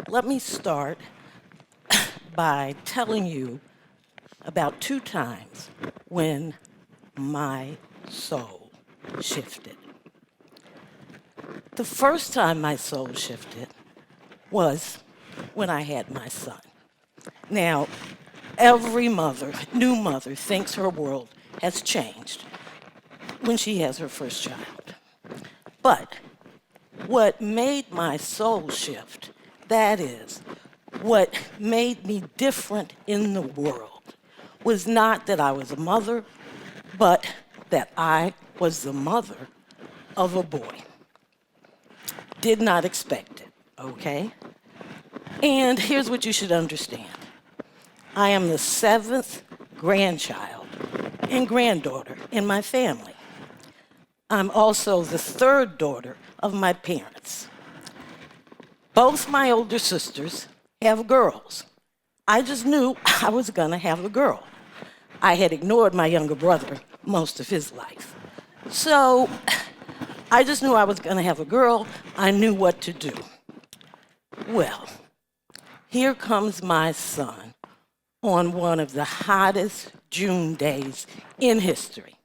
Let me start by telling you about 2 times when my soul shifted. The first time my soul shifted was when I had my son. Now, every mother, new mother, thinks her world has changed when she has her first child. But what made my soul shift, that is, what made me different in the world, was not that I was a mother, but that I was the mother of a boy. Did not expect it, okay? And here's what you should understand. I am the 7th grandchild and granddaughter in my family. I'm also the 3rd daughter of my parents. Both my older sisters have girls. I just knew I was gonna have a girl. I had ignored my younger brother most of his life. So I just knew I was gonna have a girl. I knew what to do. Well, here comes my son on one of the hottest June days in history.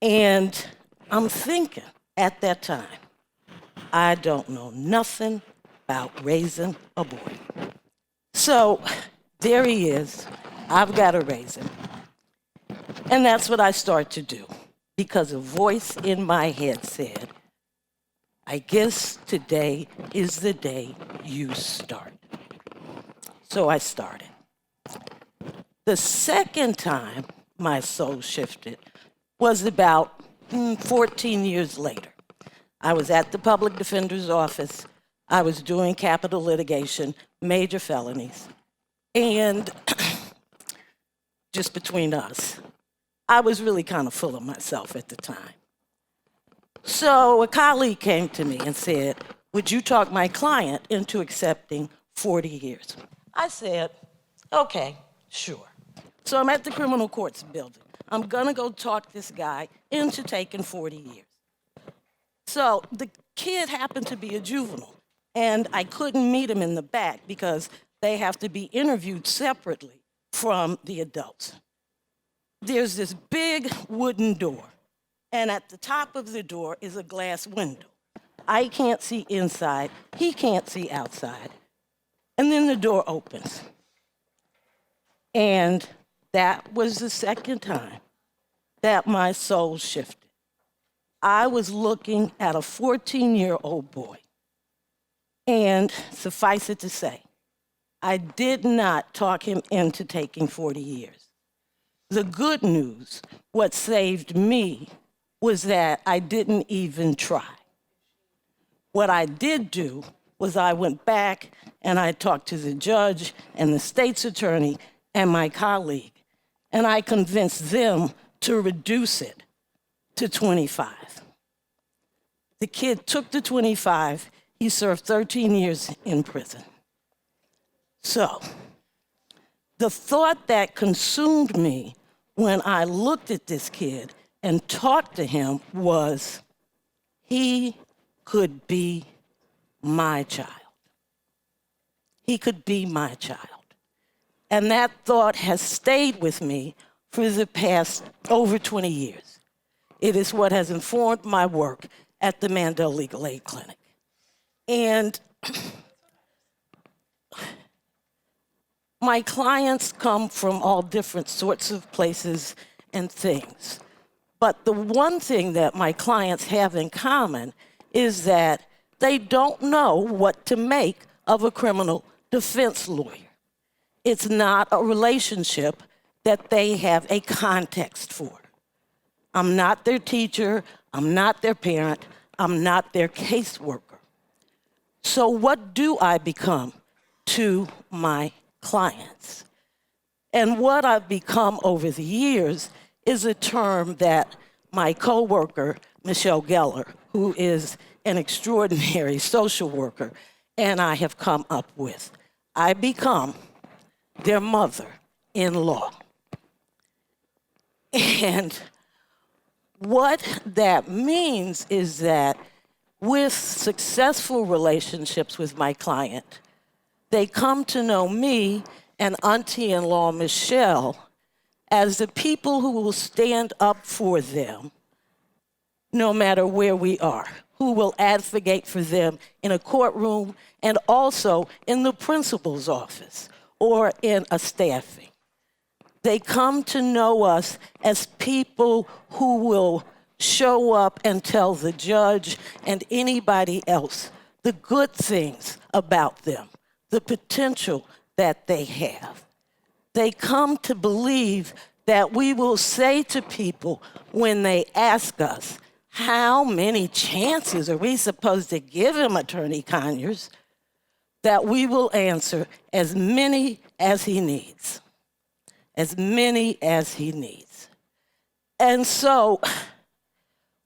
And I'm thinking at that time, I don't know nothing about raising a boy. So there he is. I've got to raise him. And that's what I start to do, because a voice in my head said, I guess today is the day you start. So I started. The second time my soul shifted was about 14 years later. I was at the public defender's office. I was doing capital litigation, major felonies, and just between us, I was really kind of full of myself at the time. So a colleague came to me and said, would you talk my client into accepting 40 years? I said, okay, sure. So I'm at the criminal courts building. I'm gonna go talk this guy into taking 40 years. So the kid happened to be a juvenile, and I couldn't meet him in the back because they have to be interviewed separately from the adults. There's this big wooden door, and at the top of the door is a glass window. I can't see inside, he can't see outside. And then the door opens. And that was the second time that my soul shifted. I was looking at a 14-year-old boy. And suffice it to say, I did not talk him into taking 40 years. The good news, what saved me, was that I didn't even try. What I did do was I went back and I talked to the judge and the state's attorney and my colleague, and I convinced them to reduce it to 25. The kid took the 25. He served 13 years in prison. So, the thought that consumed me when I looked at this kid and talked to him was, he could be my child. He could be my child. And that thought has stayed with me for the past over 20 years. It is what has informed my work at the Mandel Legal Aid Clinic. And my clients come from all different sorts of places and things. But the one thing that my clients have in common is that they don't know what to make of a criminal defense lawyer. It's not a relationship that they have a context for. I'm not their teacher, I'm not their parent, I'm not their caseworker. So what do I become to my clients? And what I've become over the years is a term that my coworker, Michelle Geller, who is an extraordinary social worker, and I have come up with. I become their mother-in-law. And what that means is that with successful relationships with my client, they come to know me and auntie-in-law Michelle as the people who will stand up for them no matter where we are, who will advocate for them in a courtroom and also in the principal's office or in a staffing. They come to know us as people who will show up and tell the judge and anybody else the good things about them, the potential that they have. They come to believe that we will say to people when they ask us, how many chances are we supposed to give him, Attorney Conyers? That we will answer as many as he needs. As many as he needs. And so,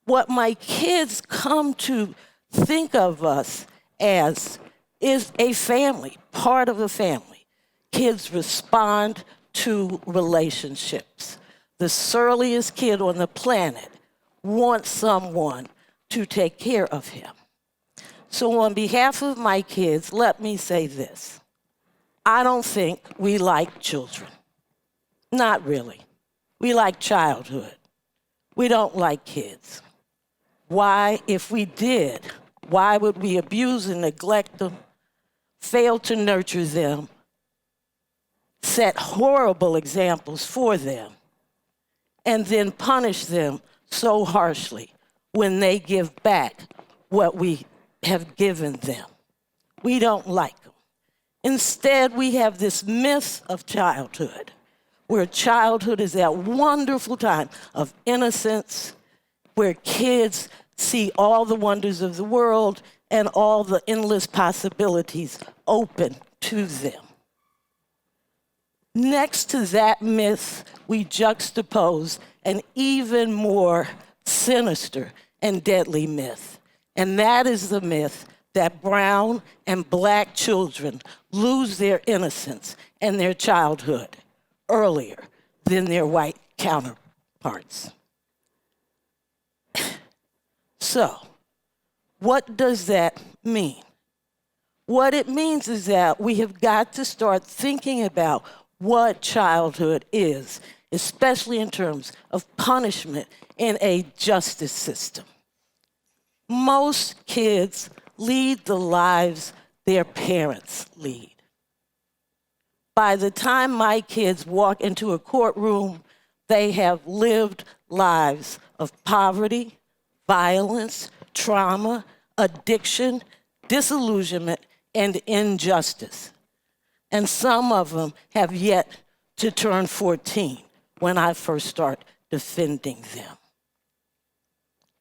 what my kids come to think of us as is a family, part of a family. Kids respond to relationships. The surliest kid on the planet wants someone to take care of him. So on behalf of my kids, let me say this. I don't think we like children. Not really. We like childhood. We don't like kids. Why, if we did, why would we abuse and neglect them, fail to nurture them, set horrible examples for them, and then punish them so harshly when they give back what we have given them? We don't like them. Instead, we have this myth of childhood, where childhood is that wonderful time of innocence, where kids see all the wonders of the world and all the endless possibilities open to them. Next to that myth, we juxtapose an even more sinister and deadly myth, and that is the myth that brown and black children lose their innocence and their childhood earlier than their white counterparts. So, what does that mean? What it means is that we have got to start thinking about what childhood is, especially in terms of punishment in a justice system. Most kids lead the lives their parents lead. By the time my kids walk into a courtroom, they have lived lives of poverty, violence, trauma, addiction, disillusionment, and injustice. And some of them have yet to turn 14 when I first start defending them.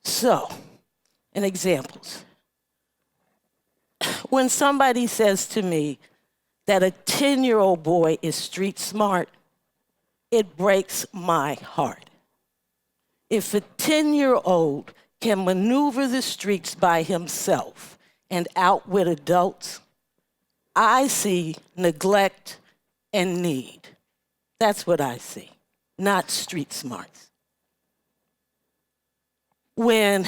So, in examples, when somebody says to me that a 10-year-old boy is street smart, it breaks my heart. If a 10-year-old can maneuver the streets by himself and outwit adults, I see neglect and need. That's what I see, not street smarts. When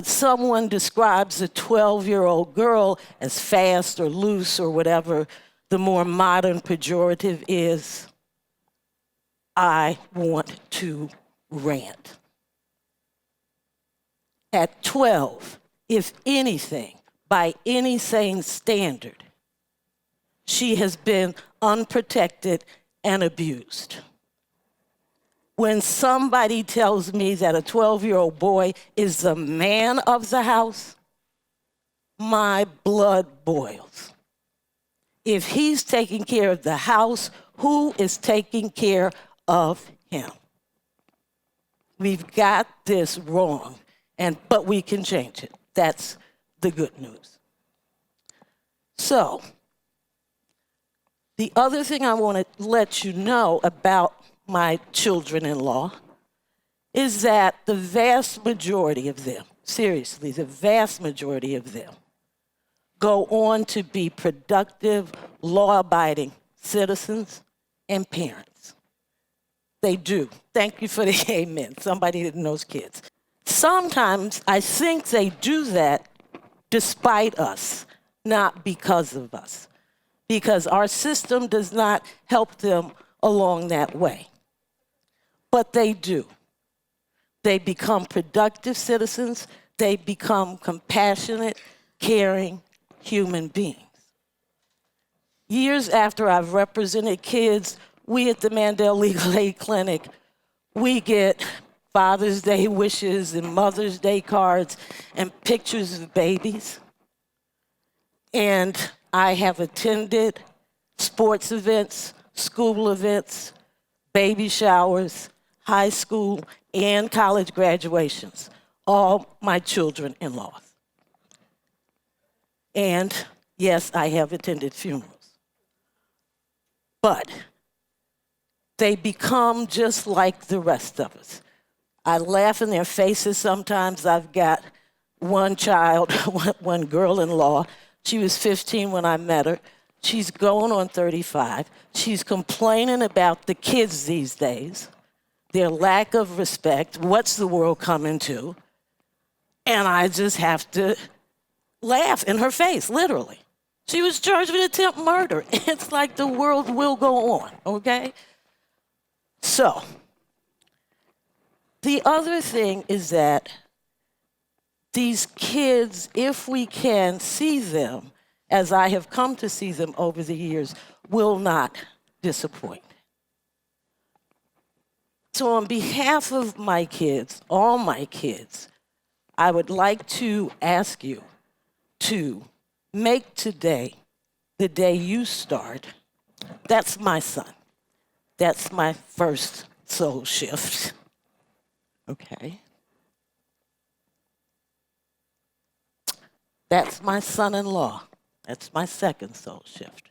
someone describes a 12-year-old girl as fast or loose or whatever the more modern pejorative is, I want to rant. At 12, if anything, by any sane standard, she has been unprotected and abused. When somebody tells me that a 12-year-old boy is the man of the house, my blood boils. If he's taking care of the house, who is taking care of him? We've got this wrong, but we can change it. That's the good news. So, the other thing I want to let you know about my children-in-law is that the vast majority of them, seriously, the vast majority of them, go on to be productive, law-abiding citizens and parents. They do. Thank you for the amen. Somebody that knows kids. sometimes I think they do that despite us, not because of us, because our system does not help them along that way. But they do. They become productive citizens. They become compassionate, caring human beings. Years after I've represented kids, we at the Mandel Legal Aid Clinic, we get Father's Day wishes and Mother's Day cards and pictures of babies. And I have attended sports events, school events, baby showers, high school, and college graduations, all my children-in-laws. And yes, I have attended funerals. But they become just like the rest of us. I laugh in their faces sometimes. I've got one child, one girl-in-law. She was 15 when I met her. She's going on 35. She's complaining about the kids these days, their lack of respect, what's the world coming to? And I just have to laugh in her face, literally. She was charged with attempted murder. It's like the world will go on, okay? So, the other thing is that these kids, if we can see them, as I have come to see them over the years, will not disappoint. So on behalf of my kids, all my kids, I would like to ask you to make today the day you start. That's my son. That's my first soul shift. Okay. That's my son-in-law. That's my second soul shift.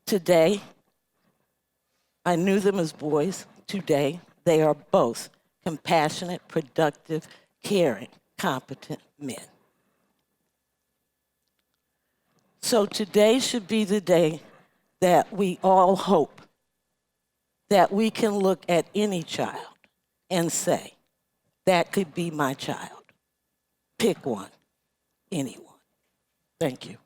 Today, I knew them as boys. Today, they are both compassionate, productive, caring, competent men. So today should be the day that we all hope that we can look at any child and say, that could be my child. Pick one, anyone. Thank you.